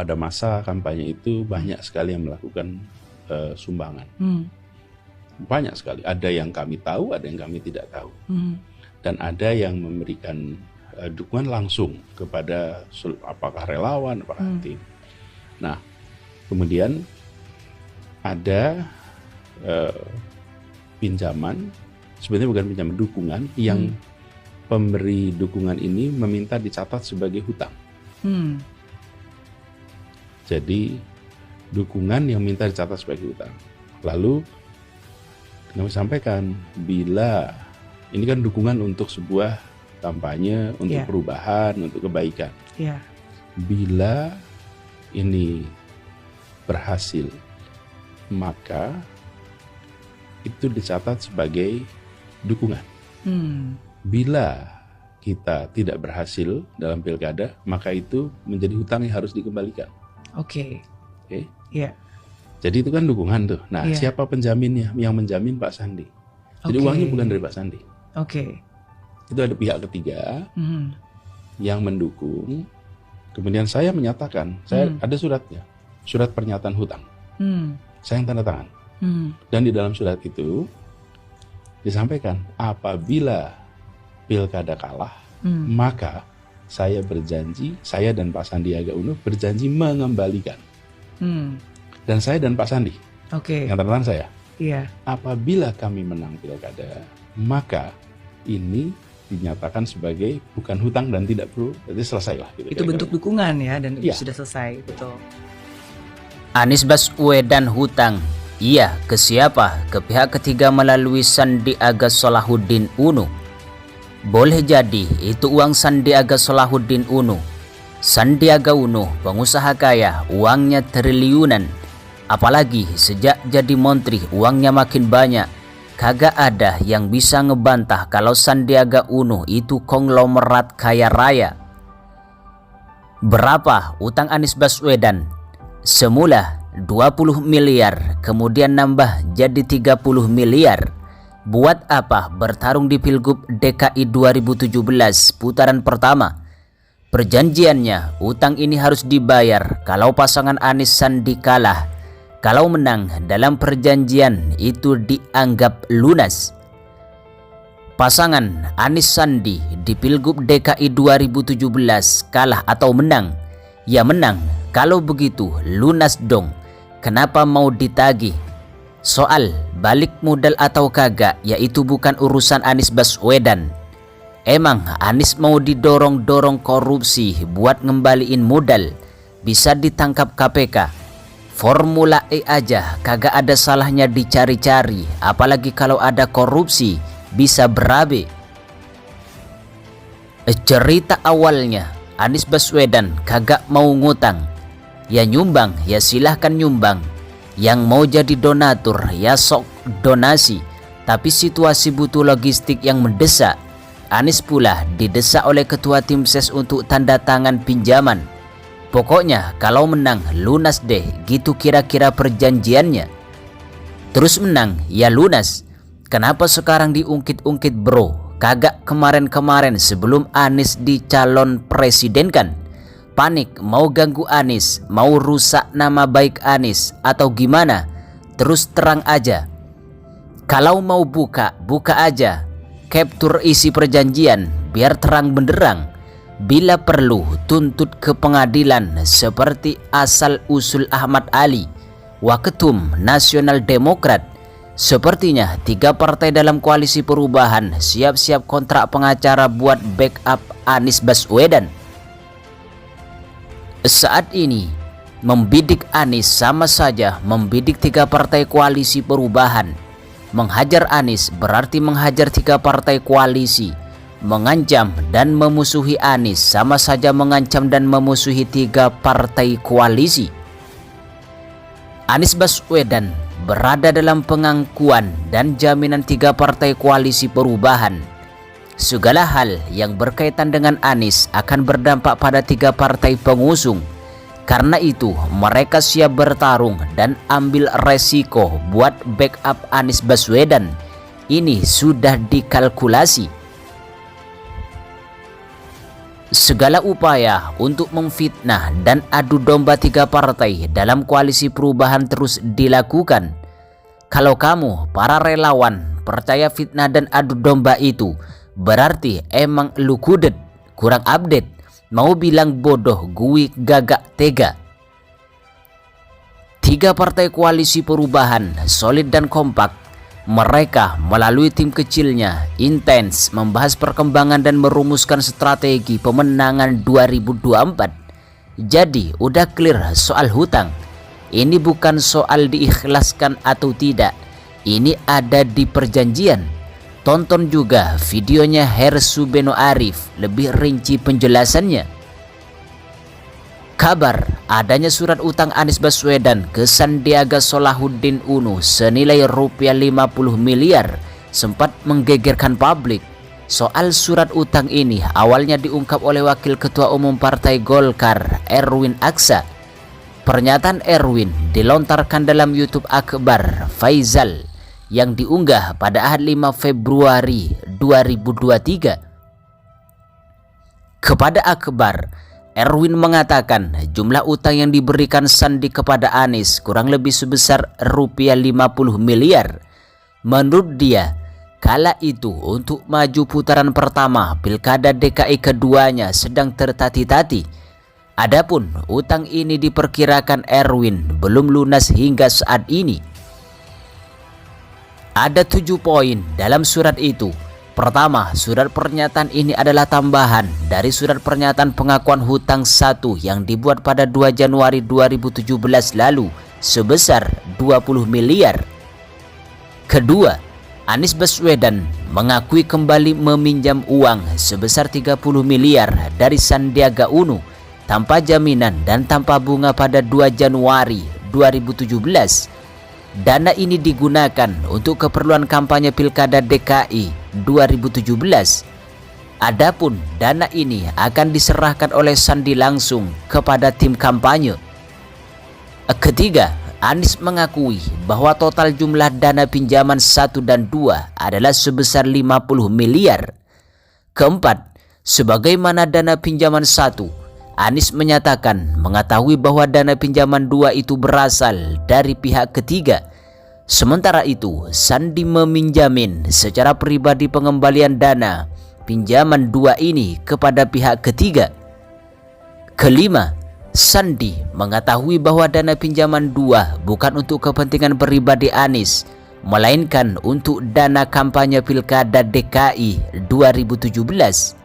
pada masa kampanye itu banyak sekali yang melakukan sumbangan. Banyak sekali. Ada yang kami tahu, ada yang kami tidak tahu. Dan ada yang memberikan dukungan langsung kepada apakah relawan, apakah tim. Nah, kemudian ada pinjaman, sebenarnya bukan pinjaman, dukungan yang pemberi dukungan ini meminta dicatat sebagai hutang. Jadi dukungan yang minta dicatat sebagai hutang. Lalu kami sampaikan, bila ini kan dukungan untuk sebuah kampanye, untuk perubahan, untuk kebaikan. Bila ini berhasil, maka itu dicatat sebagai dukungan. Bila kita tidak berhasil dalam pilkada, maka itu menjadi hutang yang harus dikembalikan. Oke. Jadi itu kan dukungan tuh. Nah, siapa penjaminnya? Yang menjamin Pak Sandi. Jadi uangnya bukan dari Pak Sandi. Itu ada pihak ketiga yang mendukung. Kemudian saya menyatakan, saya ada suratnya, surat pernyataan hutang. Saya yang tanda tangan. Dan di dalam surat itu disampaikan, apabila pilkada kalah, maka saya berjanji, saya dan Pak Sandiaga Uno berjanji mengembalikan. Dan saya dan Pak Sandi, yang tanda tangan saya, apabila kami menang pilkada, maka ini dinyatakan sebagai bukan hutang dan tidak perlu, jadi selesailah. Gitu, itu bentuk dukungan ya, dan sudah selesai, betul. Anies Baswedan hutang, iya ke siapa? Ke pihak ketiga melalui Sandiaga Salahuddin Uno. Boleh jadi itu uang Sandiaga Salahuddin Uno. Sandiaga Uno, pengusaha kaya, uangnya triliunan. Apalagi sejak jadi menteri uangnya makin banyak. Kagak ada yang bisa ngebantah kalau Sandiaga Uno itu konglomerat kaya raya. Berapa utang Anies Baswedan? Semula 20 miliar, kemudian nambah jadi 30 miliar. Buat apa bertarung di Pilgub DKI 2017 putaran pertama? Perjanjiannya, utang ini harus dibayar kalau pasangan Anies Sandi kalah. Kalau menang dalam perjanjian itu dianggap lunas. Pasangan Anies Sandi di Pilgub DKI 2017 kalah atau menang? Ya menang. Kalau begitu lunas dong. Kenapa mau ditagih? Soal balik modal atau kagak, yaitu bukan urusan Anies Baswedan. Emang Anies mau didorong-dorong korupsi buat ngembaliin modal? Bisa ditangkap KPK. Formula E aja kagak ada salahnya dicari-cari, apalagi kalau ada korupsi bisa berabe. Cerita awalnya Anies Baswedan kagak mau ngutang. Ya nyumbang, ya silahkan nyumbang. Yang mau jadi donatur ya sok donasi. Tapi situasi butuh logistik yang mendesak. Anies pula didesak oleh ketua tim ses untuk tanda tangan pinjaman. Pokoknya kalau menang lunas deh, gitu kira-kira perjanjiannya. Terus menang ya lunas. Kenapa sekarang diungkit-ungkit bro? Kagak kemarin-kemarin sebelum Anies dicalon presiden kan? Panik mau ganggu Anies, mau rusak nama baik Anies atau gimana? Terus terang aja. Kalau mau buka, buka aja. Capture isi perjanjian biar terang benderang. Bila perlu tuntut ke pengadilan seperti asal-usul Ahmad Ali, Waketum Nasional Demokrat. Sepertinya 3 partai dalam koalisi perubahan siap-siap kontrak pengacara buat backup Anies Baswedan. Saat ini membidik Anies sama saja membidik 3 partai koalisi perubahan. Menghajar Anies berarti menghajar 3 partai koalisi. Mengancam dan memusuhi Anies sama saja mengancam dan memusuhi 3 partai koalisi. Anies Baswedan berada dalam pengakuan dan jaminan 3 partai koalisi perubahan. Segala hal yang berkaitan dengan Anies akan berdampak pada 3 partai pengusung. Karena itu mereka siap bertarung dan ambil resiko buat backup Anies Baswedan. Ini sudah dikalkulasi. Segala upaya untuk memfitnah dan adu domba tiga partai dalam koalisi perubahan terus dilakukan. Kalau kamu, para relawan, percaya fitnah dan adu domba itu, berarti emang lu kudet, kurang update, mau bilang bodoh, gue gagak tega. Tiga partai koalisi perubahan solid dan kompak. Mereka melalui tim kecilnya intens membahas perkembangan dan merumuskan strategi pemenangan 2024. Jadi udah clear soal hutang. Ini bukan soal diikhlaskan atau tidak. Ini ada di perjanjian. Tonton juga videonya Hersu Beno Arif, lebih rinci penjelasannya. Kabar adanya surat utang Anies Baswedan ke Sandiaga Salahuddin Uno senilai rupiah 50 miliar sempat menggegerkan publik. Soal surat utang ini awalnya diungkap oleh Wakil Ketua Umum Partai Golkar, Erwin Aksa. Pernyataan Erwin dilontarkan dalam YouTube Akbar Faizal yang diunggah pada Ahad 5 Februari 2023. Kepada Akbar, Erwin mengatakan jumlah utang yang diberikan Sandi kepada Anies kurang lebih sebesar rupiah 50 miliar. Menurut dia, kala itu untuk maju putaran pertama Pilkada DKI keduanya sedang tertati-tati. Adapun utang ini diperkirakan Erwin belum lunas hingga saat ini. Ada 7 poin dalam surat itu. Pertama, surat pernyataan ini adalah tambahan dari surat pernyataan pengakuan hutang 1 yang dibuat pada 2 Januari 2017 lalu sebesar 20 miliar. Kedua, Anies Baswedan mengakui kembali meminjam uang sebesar 30 miliar dari Sandiaga Uno tanpa jaminan dan tanpa bunga pada 2 Januari 2017. Dana ini digunakan untuk keperluan kampanye Pilkada DKI 2017. Adapun dana ini akan diserahkan oleh Sandi langsung kepada tim kampanye. Ketiga, Anies mengakui bahwa total jumlah dana pinjaman 1 dan 2 adalah sebesar 50 miliar. Keempat, sebagaimana dana pinjaman 1, Anies menyatakan mengetahui bahwa dana pinjaman 2 itu berasal dari pihak ketiga. Sementara itu, Sandi meminjamin secara pribadi pengembalian dana pinjaman 2 ini kepada pihak ketiga. Kelima, Sandi mengetahui bahwa dana pinjaman 2 bukan untuk kepentingan pribadi Anies, melainkan untuk dana kampanye Pilkada DKI 2017.